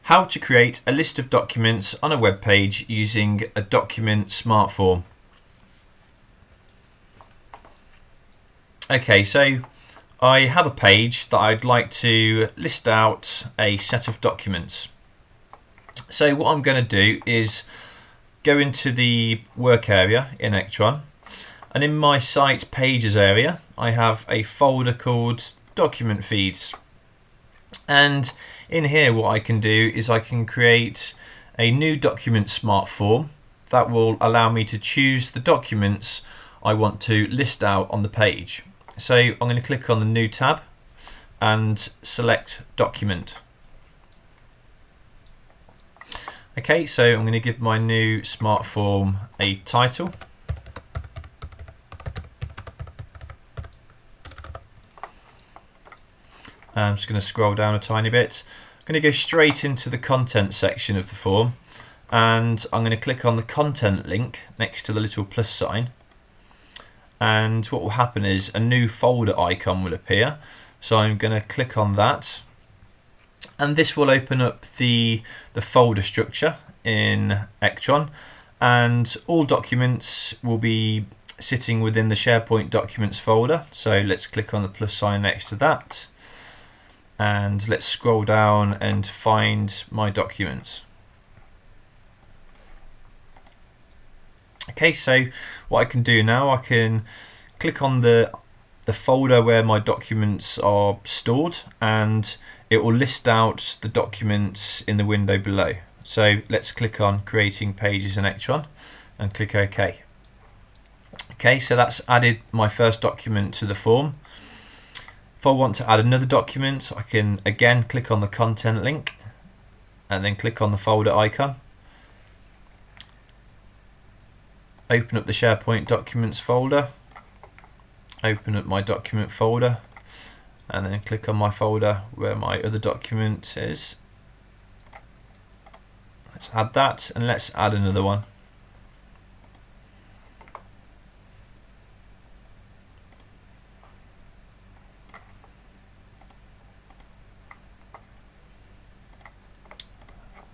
How to create a list of documents on a web page using a Document Smartform. Okay, so I have a page that I'd like to list out a set of documents. So what I'm going to do is go into the work area in Ektron, and in my site pages area I have a folder called Document Feeds. And in here what I can do is I can create a new Document Smartform that will allow me to choose the documents I want to list out on the page. So I'm going to click on the New tab and select Document. Okay, so I'm going to give my new Smartform a title. I'm just going to scroll down a tiny bit. I'm going to go straight into the content section of the form, and I'm going to click on the content link next to the little plus sign, and what will happen is a new folder icon will appear. So I'm going to click on that, and this will open up the folder structure in Ektron, and all documents will be sitting within the SharePoint Documents folder. So let's click on the plus sign next to that, and let's scroll down and find my documents. Okay, so what I can do now, I can click on the folder where my documents are stored, and it will list out the documents in the window below. So let's click on Creating Pages in Ektron and click OK. Okay, so that's added my first document to the form. If I want to add another document, I can again click on the content link and then click on the folder icon. Open up the SharePoint Documents folder, open up my document folder, and then click on my folder where my other document is. Let's add that, and let's add another one.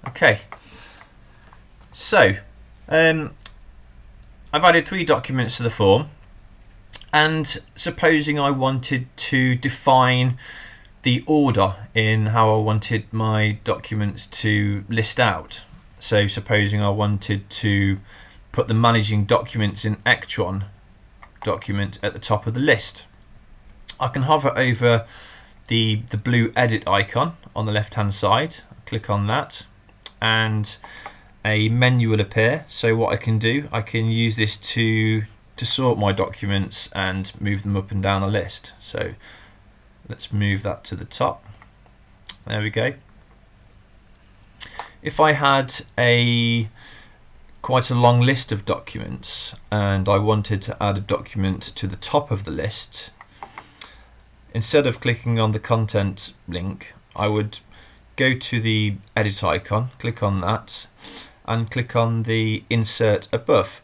Okay, so I've added 3 documents to the form, and supposing I wanted to define the order in how I wanted my documents to list out. So supposing I wanted to put the Managing Documents in Ektron document at the top of the list, I can hover over the blue edit icon on the left hand side, click on that, and a menu will appear. So what I can do, I can use this to sort my documents and move them up and down the list. So let's move that to the top. There we go. If I had quite a long list of documents and I wanted to add a document to the top of the list, instead of clicking on the content link, I would go to the edit icon, click on that, and click on the insert above.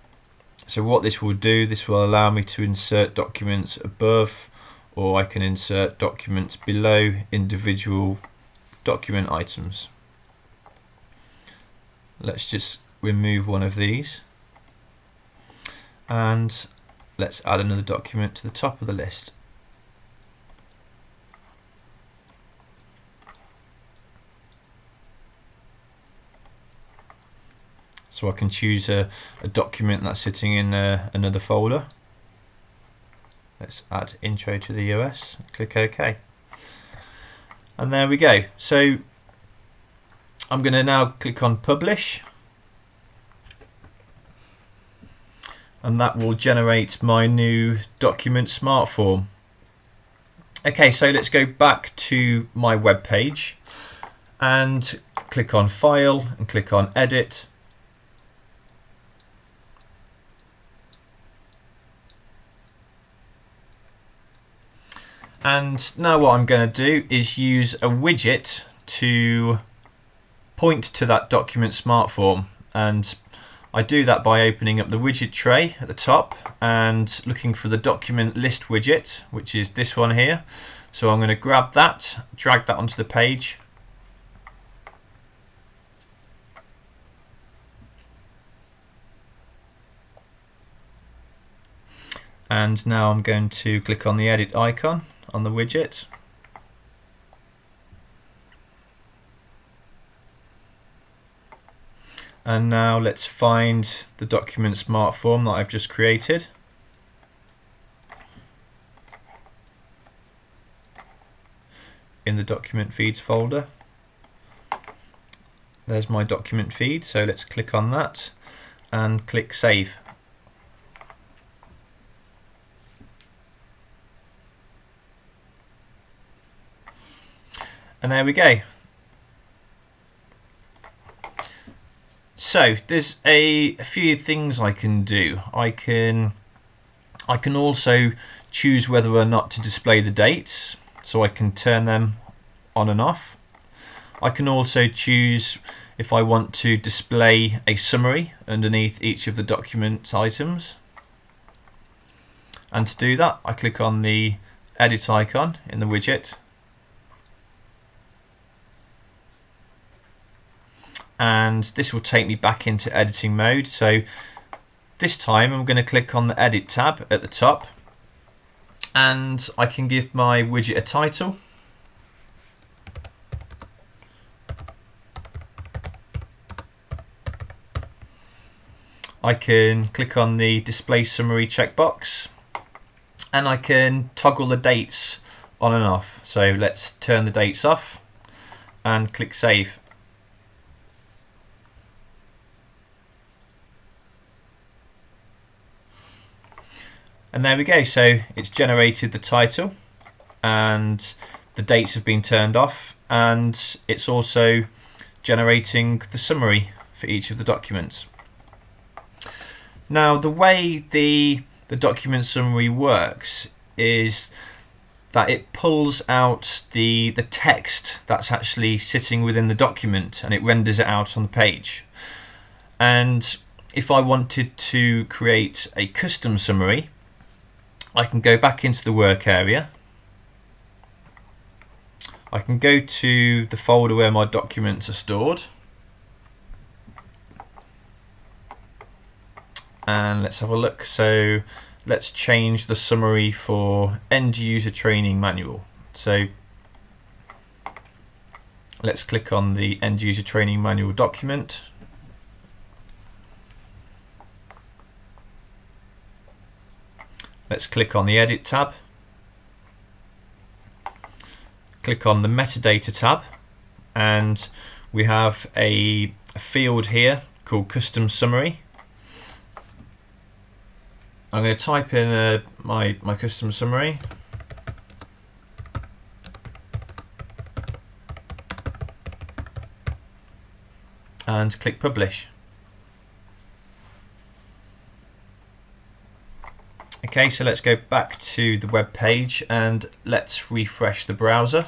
So what this will do, this will allow me to insert documents above, or I can insert documents below individual document items. Let's just remove one of these, and let's add another document to the top of the list. So I can choose a document that's sitting in another folder. Let's add Intro to the US, click OK. And there we go. So I'm going to now click on Publish, and that will generate my new Document Smartform. Okay, so let's go back to my web page and click on File and click on Edit. And now what I'm going to do is use a widget to point to that Document Smartform, and I do that by opening up the widget tray at the top and looking for the document list widget, which is this one here. So I'm going to grab that, drag that onto the page, And now I'm going to click on the edit icon on the widget. And now let's find the Document Smartform that I've just created. In the document feeds folder. There's my document feed, so let's click on that and click save. And there we go. So there's a few things I can do. I can also choose whether or not to display the dates, so I can turn them on and off. I can also choose if I want to display a summary underneath each of the document items. And to do that, I click on the edit icon in the widget. And this will take me back into editing mode. So this time I'm going to click on the edit tab at the top, and I can give my widget a title. I can click on the display summary checkbox, and I can toggle the dates on and off. So let's turn the dates off and click save. And there we go, so it's generated the title and the dates have been turned off, and it's also generating the summary for each of the documents. Now the way the document summary works is that it pulls out the text that's actually sitting within the document and it renders it out on the page. And if I wanted to create a custom summary, I can go back into the work area. I can go to the folder where my documents are stored, and let's have a look. So let's change the summary for end user training manual. So let's click on the end user training manual document. Let's click on the Edit tab, click on the Metadata tab, and we have a field here called Custom Summary. I'm going to type in my custom summary. And click Publish. Okay, so let's go back to the web page and let's refresh the browser.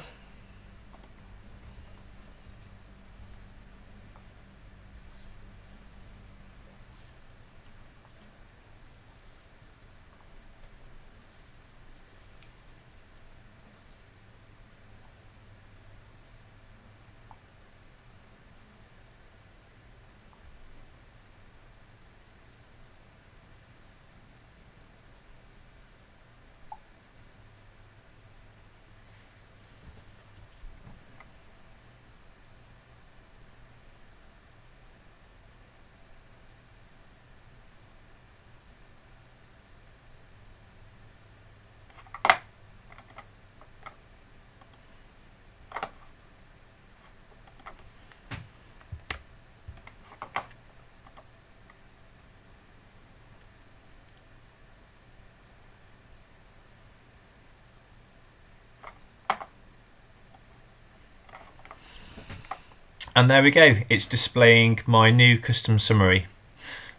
And there we go, it's displaying my new custom summary.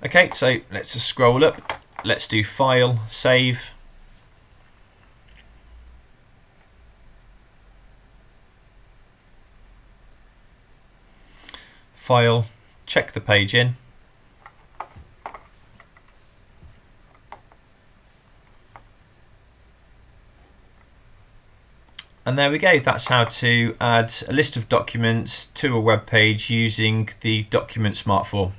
Okay, so let's just scroll up, let's do File, Save. File, check the page in. And there we go, that's how to add a list of documents to a web page using the Document Smartform.